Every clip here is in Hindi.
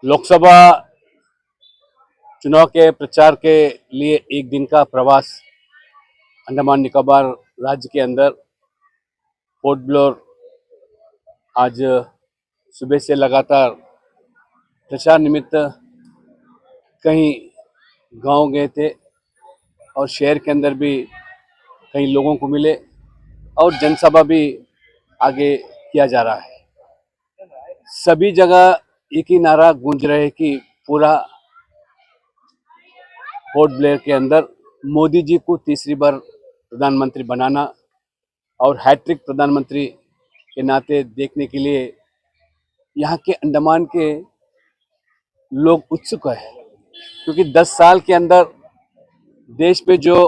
लोकसभा चुनाव के प्रचार के लिए एक दिन का प्रवास अंडमान निकोबार राज्य के अंदर पोर्ट ब्लेयर आज सुबह से लगातार प्रचार निमित्त कहीं गांव गए थे और शहर के अंदर भी कई लोगों को मिले और जनसभा भी आगे किया जा रहा है। सभी जगह एक ही नारा गूंज रहे हैं कि पूरा पोर्ट ब्लेयर के अंदर मोदी जी को तीसरी बार प्रधानमंत्री बनाना और हैट्रिक प्रधानमंत्री के नाते देखने के लिए यहाँ के अंडमान के लोग उत्सुक है, क्योंकि 10 साल के अंदर देश पे जो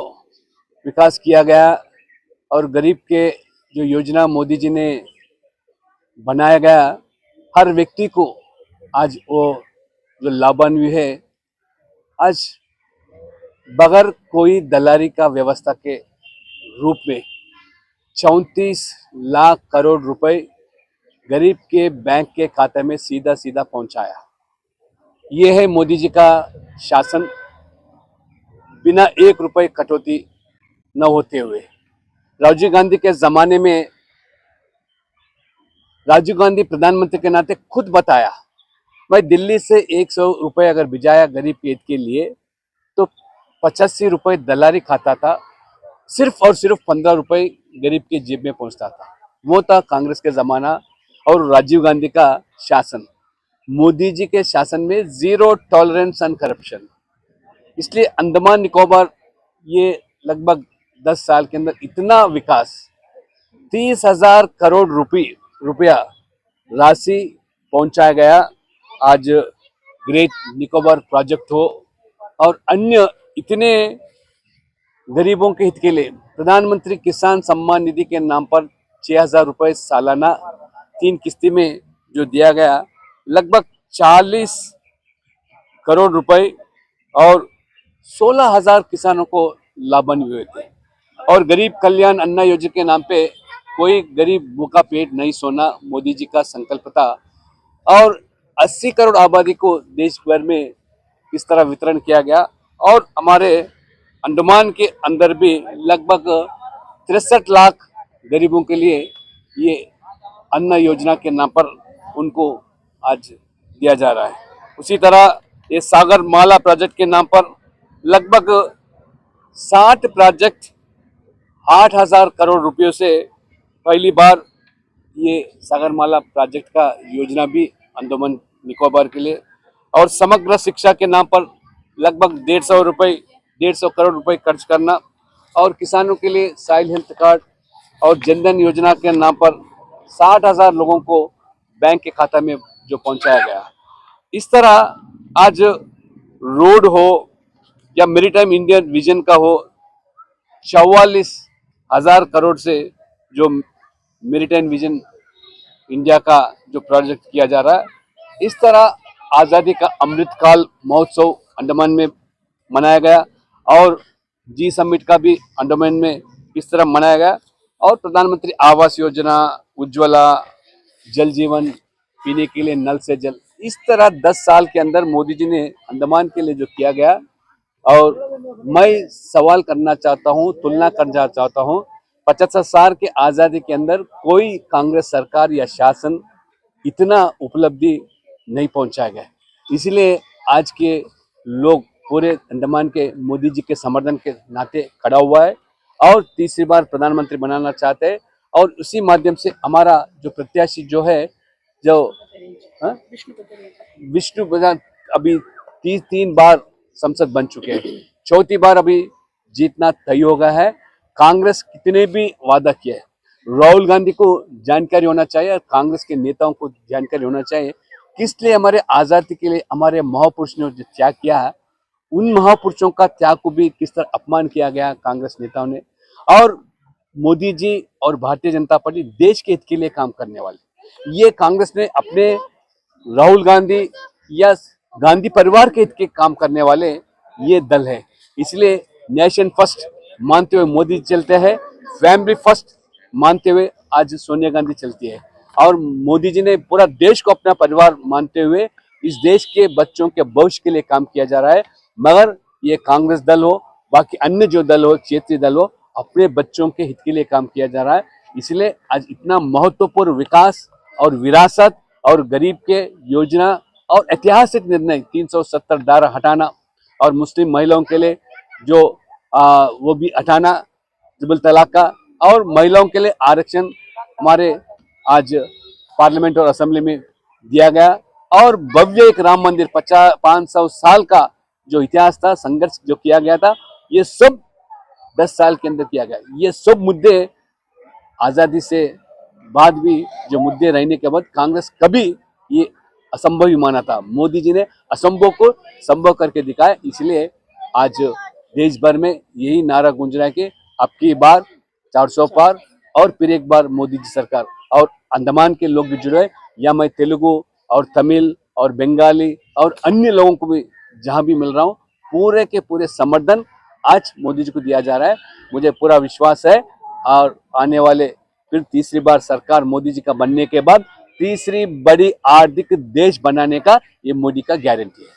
विकास किया गया और गरीब के जो योजना मोदी जी ने बनाया गया, हर व्यक्ति को आज वो जो लाभान्वित है, आज बगैर कोई दलाली का व्यवस्था के रूप में 34 लाख करोड़ रुपए गरीब के बैंक के खाते में सीधा सीधा पहुंचाया। ये है मोदी जी का शासन, बिना 1 रुपए कटौती न होते हुए। राजीव गांधी के जमाने में राजीव गांधी प्रधानमंत्री के नाते खुद बताया, भाई दिल्ली से 100 रुपए अगर भिजाया गरीब पेट के लिए तो 85 रुपए दलाली खाता था, सिर्फ और सिर्फ 15 रुपए गरीब के जेब में पहुंचता था। वो था कांग्रेस के जमाना और राजीव गांधी का शासन। मोदी जी के शासन में जीरो टॉलरेंस ऑन करप्शन। इसलिए अंडमान निकोबार ये लगभग 10 साल के अंदर इतना विकास, 30,000 करोड़ रुपया राशि पहुंचाया गया। आज ग्रेट निकोबार प्रोजेक्ट हो और अन्य इतने गरीबों के हित के लिए प्रधानमंत्री किसान सम्मान निधि के नाम पर 6,000 रुपये सालाना 3 किस्ती में जो दिया गया, लगभग 40 करोड़ रुपए और 16,000 किसानों को लाभान्वित हुए थे। और गरीब कल्याण अन्न योजना के नाम पे कोई गरीब भूखा पेट नहीं सोना मोदी जी का संकल्प था। और 80 करोड़ आबादी को देश भर में इस तरह वितरण किया गया और हमारे अंडमान के अंदर भी लगभग 63 लाख गरीबों के लिए ये अन्न योजना के नाम पर उनको आज दिया जा रहा है। उसी तरह ये सागर माला प्रोजेक्ट के नाम पर लगभग 60 प्रोजेक्ट 8,000 करोड़ रुपयों से पहली बार ये सागरमाला प्रोजेक्ट का योजना भी अंडमान निकोबार के लिए। और समग्र शिक्षा के नाम पर लगभग 150 करोड़ रुपए खर्च करना और किसानों के लिए सॉइल हेल्थ कार्ड और जनधन योजना के नाम पर 60,000 लोगों को बैंक के खाता में जो पहुंचाया गया। इस तरह आज रोड हो या मैरीटाइम इंडियन विजन का हो, 44,000 करोड़ से जो मैरीटाइम विजन इंडिया का जो प्रोजेक्ट किया जा रहा है, इस तरह आज़ादी का अमृतकाल महोत्सव अंडमान में मनाया गया और जी समिट का भी अंडमान में इस तरह मनाया गया। और प्रधानमंत्री आवास योजना, उज्ज्वला, जल जीवन, पीने के लिए नल से जल, इस तरह 10 साल के अंदर मोदी जी ने अंडमान के लिए जो किया गया। और मैं सवाल करना चाहता हूँ, तुलना करना चाहता हूँ, 75 साल के आज़ादी के अंदर कोई कांग्रेस सरकार या शासन इतना उपलब्धि नहीं पहुंचाया गया। इसलिए आज के लोग पूरे अंडमान के मोदी जी के समर्थन के नाते खड़ा हुआ है और तीसरी बार प्रधानमंत्री बनाना चाहते हैं। और उसी माध्यम से हमारा जो प्रत्याशी जो है, जो विष्णु प्रधान, अभी 3 बार संसद बन चुके हैं, 4थी बार अभी जीतना तय हो गया है। कांग्रेस कितने भी वादा किया है, राहुल गांधी को जानकारी होना चाहिए और कांग्रेस के नेताओं को जानकारी होना चाहिए किस लिए हमारे आज़ादी के लिए हमारे महापुरुष ने जो त्याग किया है, उन महापुरुषों का त्याग को भी किस तरह अपमान किया गया कांग्रेस नेताओं ने। और मोदी जी और भारतीय जनता पार्टी देश के हित के लिए काम करने वाले, ये कांग्रेस ने अपने राहुल गांधी या गांधी परिवार के हित के काम करने वाले ये दल है। इसलिए नेशन फर्स्ट मानते हुए मोदी जी चलते हैं, फैमिली फर्स्ट मानते हुए आज सोनिया गांधी चलती है और मोदी जी ने पूरा देश को अपना परिवार मानते हुए इस देश के बच्चों के भविष्य के लिए काम किया जा रहा है। मगर ये कांग्रेस दल हो, बाकी अन्य जो दल हो, क्षेत्रीय दल हो, अपने बच्चों के हित के लिए काम किया जा रहा है। इसलिए आज इतना महत्वपूर्ण विकास और विरासत और गरीब के योजना और ऐतिहासिक निर्णय 370 धारा हटाना और मुस्लिम महिलाओं के लिए जो वो भी हटाना, ट्रिपल तलाक का, और महिलाओं के लिए आरक्षण हमारे आज पार्लियामेंट और असेंबली में दिया गया, और भव्य एक राम मंदिर 500 साल का जो इतिहास था, संघर्ष जो किया गया था, ये सब 10 साल के अंदर किया गया। ये सब मुद्दे आज़ादी से बाद भी जो मुद्दे रहने के बाद कांग्रेस कभी ये असंभव ही माना था। मोदी जी ने असंभव को संभव करके दिखाया। इसलिए आज देश भर में यही नारा गूंज रहा है कि अब की बार 400 पार, और फिर एक बार मोदी जी सरकार। और अंडमान के लोग भी जुड़े, या मैं तेलुगु और तमिल और बंगाली और अन्य लोगों को भी जहां भी मिल रहा हूं, पूरे के पूरे समर्थन आज मोदी जी को दिया जा रहा है। मुझे पूरा विश्वास है, और आने वाले फिर तीसरी बार सरकार मोदी जी का बनने के बाद तीसरी बड़ी आर्थिक देश बनाने का ये मोदी का गारंटी है।